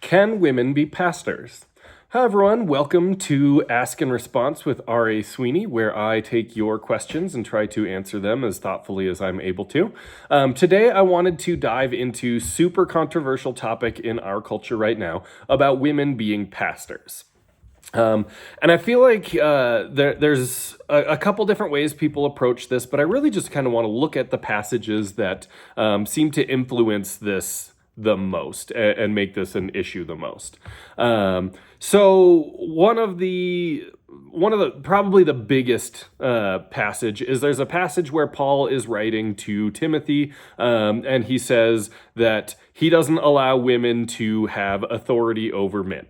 Can women be pastors? Hi everyone, welcome to Ask and Response with R.A. Sweeney, where I take your questions and try to answer them as thoughtfully as I'm able to. Today I wanted to dive into super controversial topic in our culture right now about women being pastors. And I feel like there's a couple different ways people approach this, but I really just kind of want to look at the passages that seem to influence this the most and make this an issue the most. So one of the probably the biggest passage is there's a passage where Paul is writing to Timothy, and he says that he doesn't allow women to have authority over men.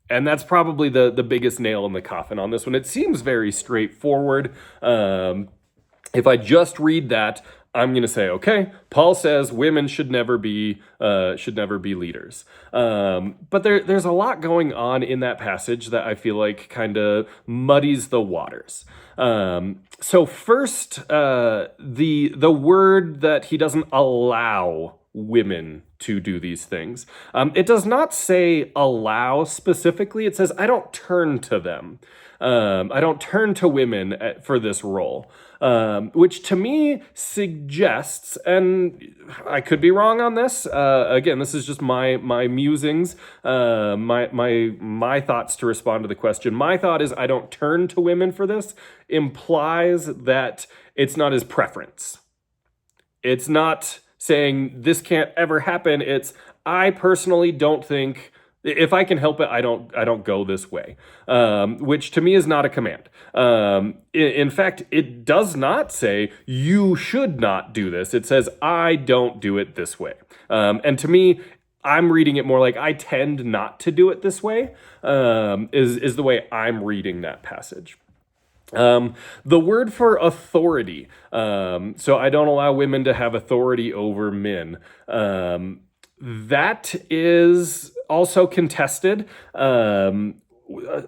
And that's probably the biggest nail in the coffin on this one. It seems very straightforward. If I just read that, I'm going to say, okay, Paul says women should never be leaders. But there's a lot going on in that passage that I feel like kind of muddies the waters. So first, the word that he doesn't allow women to do these things. It does not say allow specifically. It says, I don't turn to them. I don't turn to women for this role, which to me suggests, and I could be wrong on this. Again, this is just my musings, my thoughts to respond to the question. My thought is I don't turn to women for this implies that it's not his preference. It's not saying this can't ever happen. It's I personally don't think. If I can help it, I don't go this way, which to me is not a command. In fact, it does not say you should not do this. It says I don't do it this way. And to me, I'm reading it more like I tend not to do it this way, is the way I'm reading that passage. The word for authority. So I don't allow women to have authority over men. That is also contested. A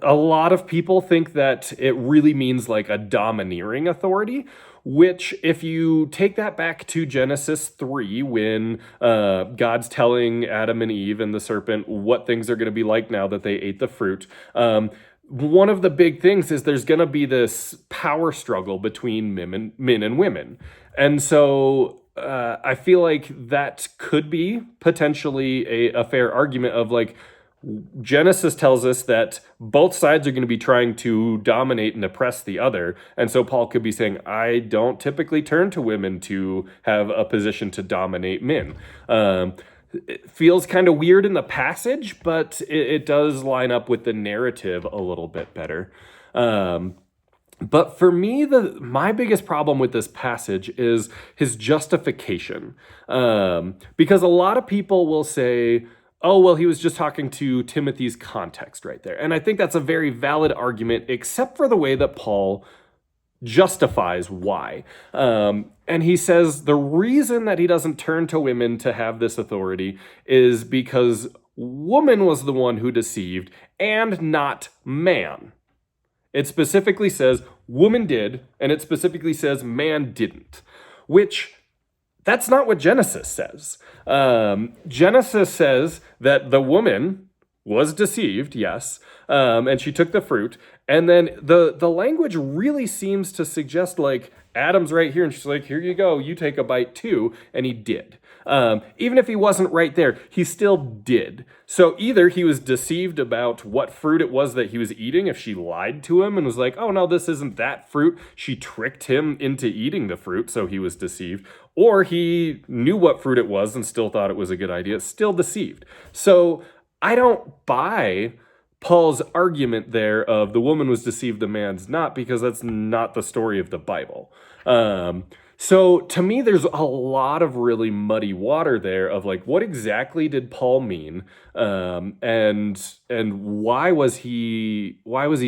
lot of people think that it really means like a domineering authority, which if you take that back to Genesis 3, when God's telling Adam and Eve and the serpent what things are going to be like now that they ate the fruit, one of the big things is there's going to be this power struggle between men and women. And so I feel like that could be potentially a fair argument of like, Genesis tells us that both sides are going to be trying to dominate and oppress the other. And so Paul could be saying, I don't typically turn to women to have a position to dominate men. It feels kind of weird in the passage, but it does line up with the narrative a little bit better. But for me, my biggest problem with this passage is his justification. Because a lot of people will say, oh, well, he was just talking to Timothy's context right there. And I think that's a very valid argument, except for the way that Paul justifies why. And he says the reason that he doesn't turn to women to have this authority is because woman was the one who deceived and not man. It specifically says woman did, and it specifically says man didn't, which that's not what Genesis says. Genesis says that the woman was deceived, yes, and she took the fruit. And then the language really seems to suggest like Adam's right here, and she's like, here you go, you take a bite too, and he did. Even if he wasn't right there, he still did. So either he was deceived about what fruit it was that he was eating, if she lied to him and was like, oh no, this isn't that fruit. She tricked him into eating the fruit, so he was deceived. Or he knew what fruit it was and still thought it was a good idea, still deceived. So I don't buy Paul's argument there of the woman was deceived, the man's not, because that's not the story of the Bible. So to me, there's a lot of really muddy water there of like, what exactly did Paul mean? And why was he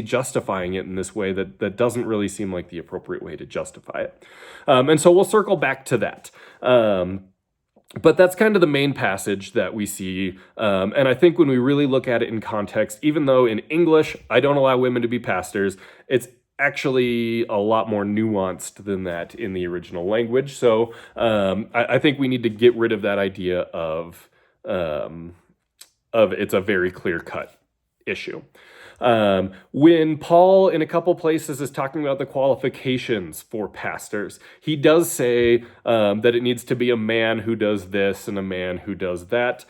justifying it in this way that doesn't really seem like the appropriate way to justify it? And so we'll circle back to that. But that's kind of the main passage that we see. And I think when we really look at it in context, even though in English, I don't allow women to be pastors, it's actually a lot more nuanced than that in the original language. So I think we need to get rid of that idea of it's a very clear-cut issue. When Paul, in a couple places, is talking about the qualifications for pastors, he does say that it needs to be a man who does this and a man who does that.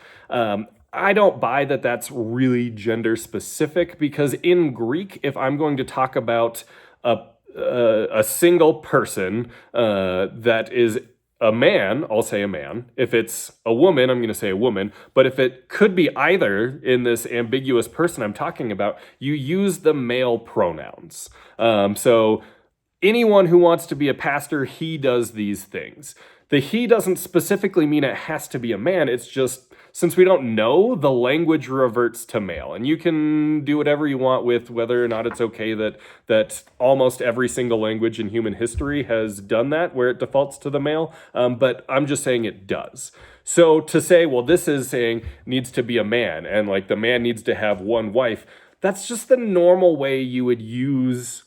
I don't buy that that's really gender specific, because in Greek, if I'm going to talk about a single person that is a man, I'll say a man. If it's a woman, I'm going to say a woman. But if it could be either in this ambiguous person I'm talking about, you use the male pronouns. So anyone who wants to be a pastor, he does these things. The he doesn't specifically mean it has to be a man. It's just, since we don't know, the language reverts to male. And you can do whatever you want with whether or not it's okay that almost every single language in human history has done that, where it defaults to the male. But I'm just saying it does. So to say, well, this is saying needs to be a man, and like the man needs to have one wife, that's just the normal way you would use.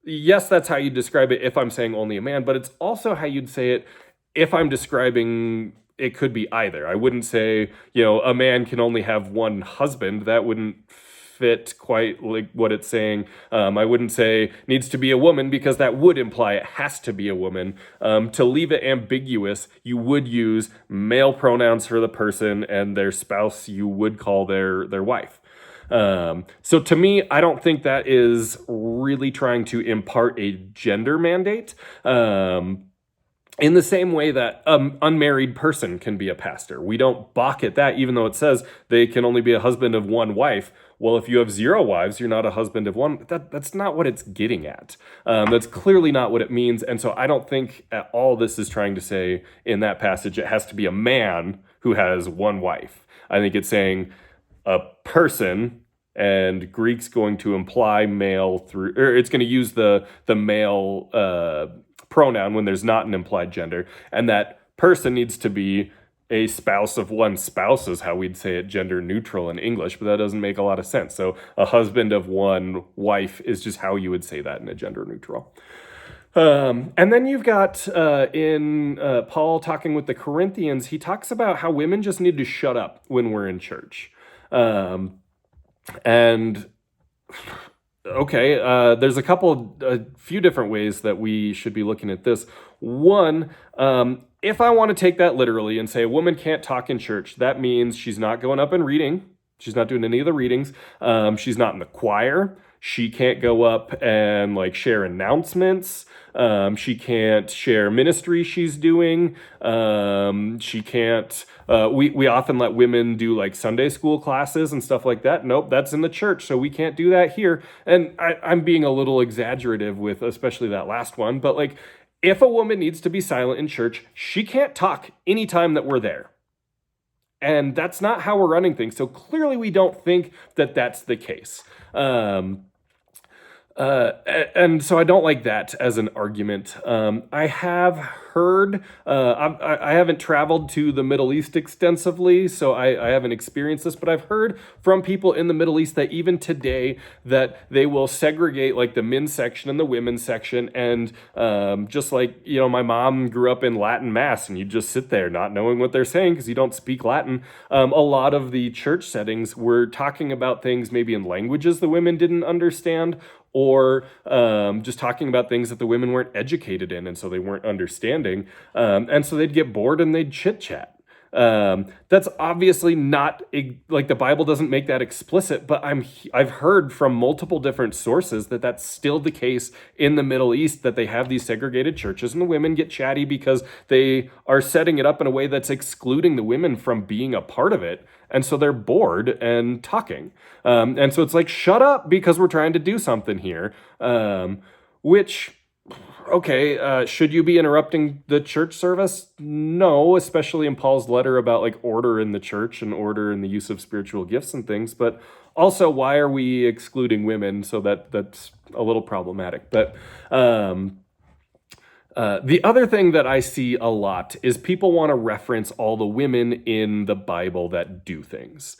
Yes, that's how you describe it if I'm saying only a man, but it's also how you'd say it if I'm describing it could be either. I wouldn't say, a man can only have one husband. That wouldn't fit quite like what it's saying. I wouldn't say needs to be a woman, because that would imply it has to be a woman. To leave it ambiguous, you would use male pronouns for the person, and their spouse you would call their wife. So to me, I don't think that is really trying to impart a gender mandate. In the same way that an unmarried person can be a pastor. We don't balk at that, even though it says they can only be a husband of one wife. Well, if you have 0 wives, you're not a husband of one. That's not what it's getting at. That's clearly not what it means. And so I don't think at all this is trying to say in that passage it has to be a man who has one wife. I think it's saying a person, and Greek's going to imply male through, or it's going to use the male pronoun when there's not an implied gender, and that person needs to be a spouse of one. Spouse is how we'd say it gender neutral in English, but that doesn't make a lot of sense. So a husband of one wife is just how you would say that in a gender neutral. And then you've got in Paul talking with the Corinthians, he talks about how women just need to shut up when we're in church. And okay, there's a few different ways that we should be looking at this. One, if I want to take that literally and say a woman can't talk in church, that means she's not going up and reading. She's not doing any of the readings. She's not in the choir. She can't go up and share announcements. She can't share ministry she's doing. She can't. We often let women do Sunday school classes and stuff like that. Nope, that's in the church, so we can't do that here. And I'm being a little exaggerative with especially that last one, but if a woman needs to be silent in church, she can't talk anytime that we're there. And that's not how we're running things. So clearly we don't think that that's the case. And so I don't like that as an argument. I have heard, I haven't traveled to the Middle East extensively, so I haven't experienced this, but I've heard from people in the Middle East that even today that they will segregate the men's section and the women's section. And just my mom grew up in Latin Mass, and you just sit there not knowing what they're saying because you don't speak Latin. A lot of the church settings were talking about things maybe in languages the women didn't understand, or just talking about things that the women weren't educated in, and so they weren't understanding. And so they'd get bored and they'd chit-chat. That's obviously not, the Bible doesn't make that explicit, but I've heard from multiple different sources that that's still the case in the Middle East, that they have these segregated churches and the women get chatty because they are setting it up in a way that's excluding the women from being a part of it. And so they're bored and talking. And so it's shut up because we're trying to do something here. Which, okay, should you be interrupting the church service? No, especially in Paul's letter about order in the church and order in the use of spiritual gifts and things. But also, why are we excluding women? So that's a little problematic. But the other thing that I see a lot is people want to reference all the women in the Bible that do things.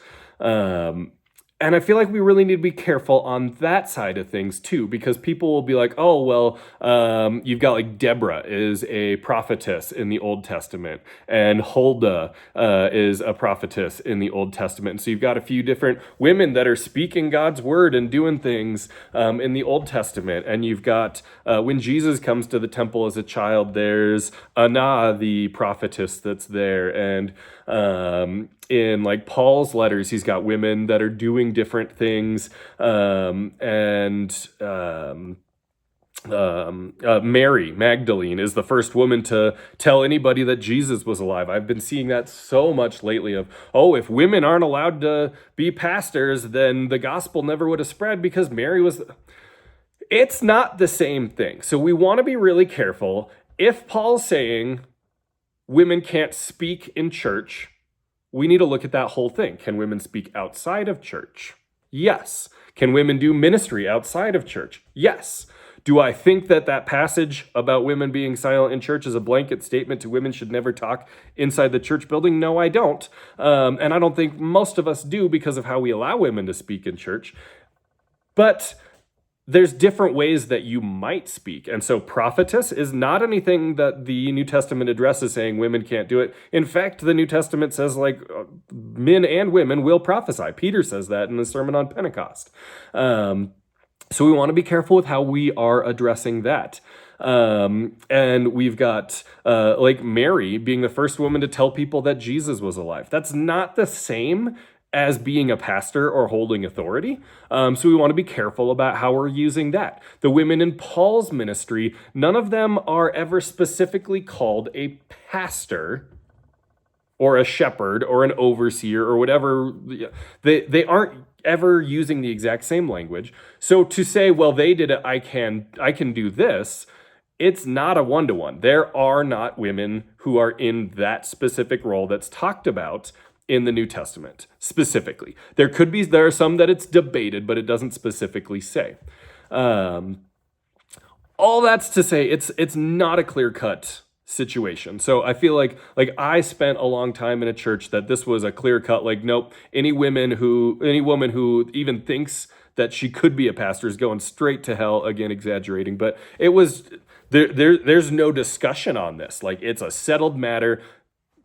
And I feel like we really need to be careful on that side of things too, because people will be like, oh, well, you've got like Deborah is a prophetess in the Old Testament, and Huldah is a prophetess in the Old Testament. And so you've got a few different women that are speaking God's word and doing things in the Old Testament. And you've got, when Jesus comes to the temple as a child, there's Anna, the prophetess that's there. And in like Paul's letters, he's got women that are doing different things. Mary Magdalene is the first woman to tell anybody that Jesus was alive. I've been seeing that so much lately of, oh, if women aren't allowed to be pastors, then the gospel never would have spread because Mary was... It's not the same thing. So we want to be really careful. If Paul's saying women can't speak in church, we need to look at that whole thing. Can women speak outside of church? Yes. Can women do ministry outside of church? Yes. Do I think that that passage about women being silent in church is a blanket statement to women should never talk inside the church building? No, I don't. And I don't think most of us do because of how we allow women to speak in church. But there's different ways that you might speak. And so prophetess is not anything that the New Testament addresses saying women can't do it. In fact, the New Testament says like men and women will prophesy. Peter says that in the Sermon on Pentecost. So we want to be careful with how we are addressing that. And we've got like Mary being the first woman to tell people that Jesus was alive. That's not the same as being a pastor or holding authority. So we want to be careful about how we're using that. The women in Paul's ministry, none of them are ever specifically called a pastor or a shepherd or an overseer or whatever. They aren't ever using the exact same language. So to say, well, they did it, I can do this, it's not a one-to-one. There are not women who are in that specific role that's talked about in the New Testament specifically. There are some that it's debated, but it doesn't specifically say. All that's to say, it's not a clear-cut situation. So I feel like I spent a long time in a church that this was a clear-cut, like, nope, any woman who even thinks that she could be a pastor is going straight to hell, again, exaggerating, but it was, there's no discussion on this. Like, it's a settled matter,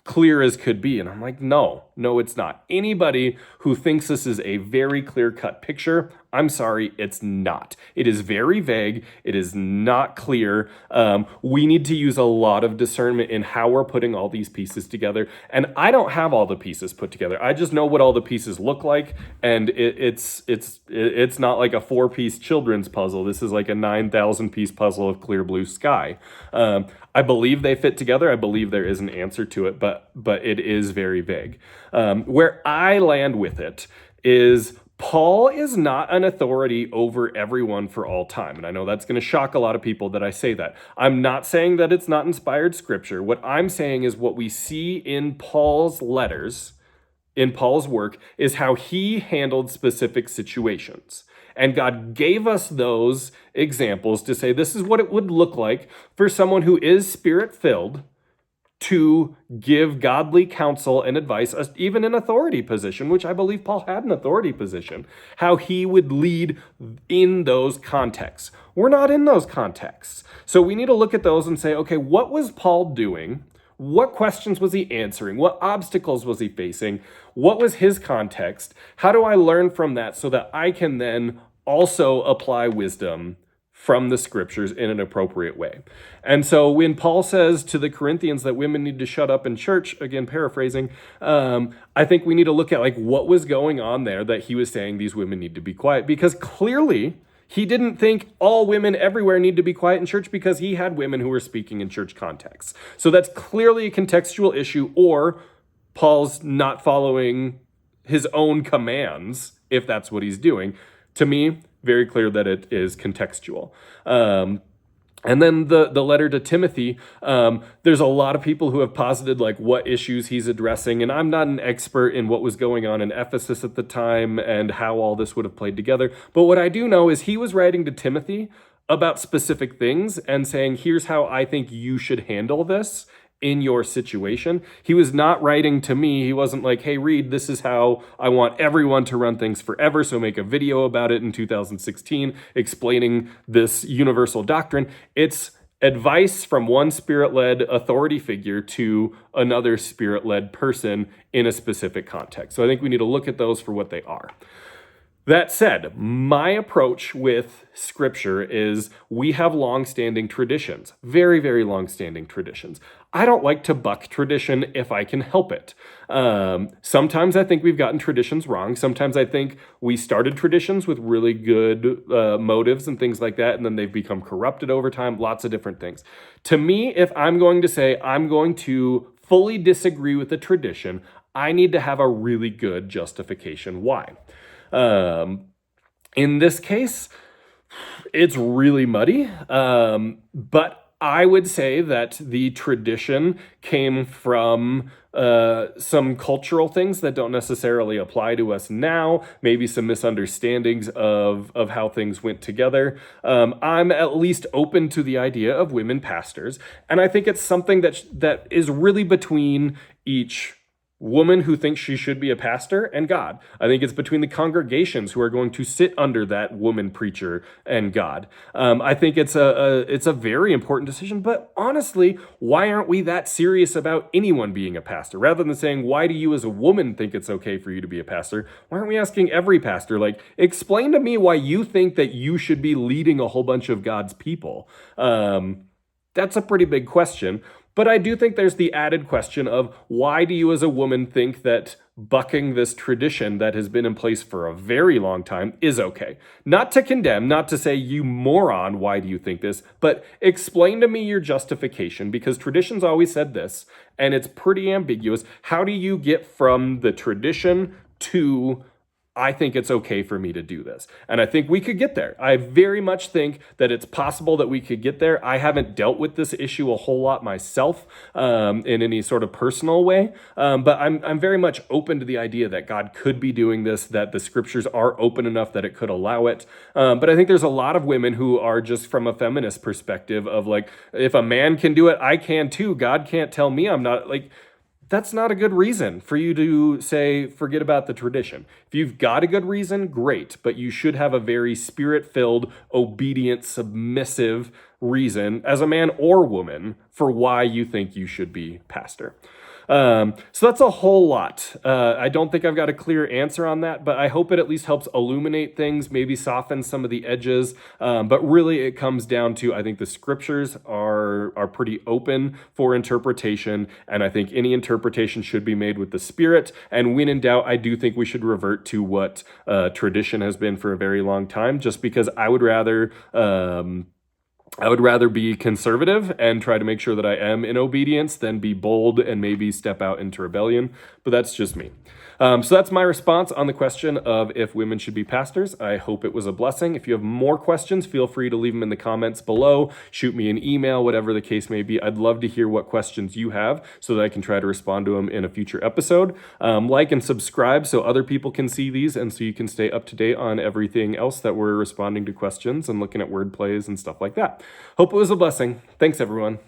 clear as could be. And I'm like, no, it's not. Anybody who thinks this is a very clear-cut picture, I'm sorry, it's not. It is very vague. It is not clear. We need to use a lot of discernment in how we're putting all these pieces together. And I don't have all the pieces put together. I just know what all the pieces look like. And it's not like a 4-piece children's puzzle. This is like a 9,000-piece puzzle of clear blue sky. I believe they fit together. I believe there is an answer to it, but it is very vague. Where I land with it is Paul is not an authority over everyone for all time. And I know that's going to shock a lot of people that I say that. I'm not saying that it's not inspired scripture. What I'm saying is what we see in Paul's letters, in Paul's work, is how he handled specific situations. And God gave us those examples to say this is what it would look like for someone who is spirit-filled to give godly counsel and advice, even an authority position, which I believe Paul had an authority position, how he would lead in those contexts. We're not in those contexts. So we need to look at those and say, okay, what was Paul doing? What questions was he answering? What obstacles was he facing? What was his context? How do I learn from that so that I can then also apply wisdom from the scriptures in an appropriate way? And so when Paul says to the Corinthians that women need to shut up in church, again, paraphrasing, I think we need to look at like what was going on there that he was saying these women need to be quiet, because clearly he didn't think all women everywhere need to be quiet in church, because he had women who were speaking in church contexts. So that's clearly a contextual issue, or Paul's not following his own commands if that's what he's doing. To me, very clear that it is contextual. And then the letter to Timothy, there's a lot of people who have posited like what issues he's addressing. And I'm not an expert in what was going on in Ephesus at the time and how all this would have played together. But what I do know is he was writing to Timothy about specific things and saying, here's how I think you should handle this in your situation. He was not writing to me. He wasn't like, hey, Reed, this is how I want everyone to run things forever, so make a video about it in 2016 explaining this universal doctrine. It's advice from one spirit-led authority figure to another spirit-led person in a specific context. So I think we need to look at those for what they are. That said, my approach with scripture is we have long-standing traditions, very, very long-standing traditions. I don't like to buck tradition if I can help it. Sometimes I think we've gotten traditions wrong. Sometimes I think we started traditions with really good motives and things like that, and then they've become corrupted over time, lots of different things. To me, if I'm going to say I'm going to fully disagree with a tradition, I need to have a really good justification why. In this case, it's really muddy, but I would say that the tradition came from some cultural things that don't necessarily apply to us now, maybe some misunderstandings of how things went together. I'm at least open to the idea of women pastors, and I think it's something that is really between each woman who thinks she should be a pastor and God. I think it's between the congregations who are going to sit under that woman preacher and God. I think it's a very important decision, but honestly, why aren't we that serious about anyone being a pastor? Rather than saying, why do you as a woman think it's okay for you to be a pastor? Why aren't we asking every pastor, like, explain to me why you think that you should be leading a whole bunch of God's people? That's a pretty big question. But I do think there's the added question of why do you as a woman think that bucking this tradition that has been in place for a very long time is okay? Not to condemn, not to say, you moron, why do you think this? But explain to me your justification, because tradition's always said this, and it's pretty ambiguous. How do you get from the tradition to I think it's okay for me to do this? And I think we could get there. I very much think that it's possible that we could get there. I haven't dealt with this issue a whole lot myself in any sort of personal way, but I'm very much open to the idea that God could be doing this, that the scriptures are open enough that it could allow it. But I think there's a lot of women who are just from a feminist perspective of like, if a man can do it, I can too. God can't tell me I'm not. Like, that's not a good reason for you to say, forget about the tradition. If you've got a good reason, great, but you should have a very spirit-filled, obedient, submissive reason as a man or woman for why you think you should be pastor. So that's a whole lot. I don't think I've got a clear answer on that, but I hope it at least helps illuminate things, maybe soften some of the edges. But really it comes down to, I think the scriptures are pretty open for interpretation, and I think any interpretation should be made with the Spirit. And when in doubt, I do think we should revert to what tradition has been for a very long time, just because I would rather be conservative and try to make sure that I am in obedience than be bold and maybe step out into rebellion. But that's just me. So that's my response on the question of if women should be pastors. I hope it was a blessing. If you have more questions, feel free to leave them in the comments below. Shoot me an email, whatever the case may be. I'd love to hear what questions you have so that I can try to respond to them in a future episode. Like and subscribe so other people can see these and so you can stay up to date on everything else that we're responding to questions and looking at word plays and stuff like that. Hope it was a blessing. Thanks, everyone.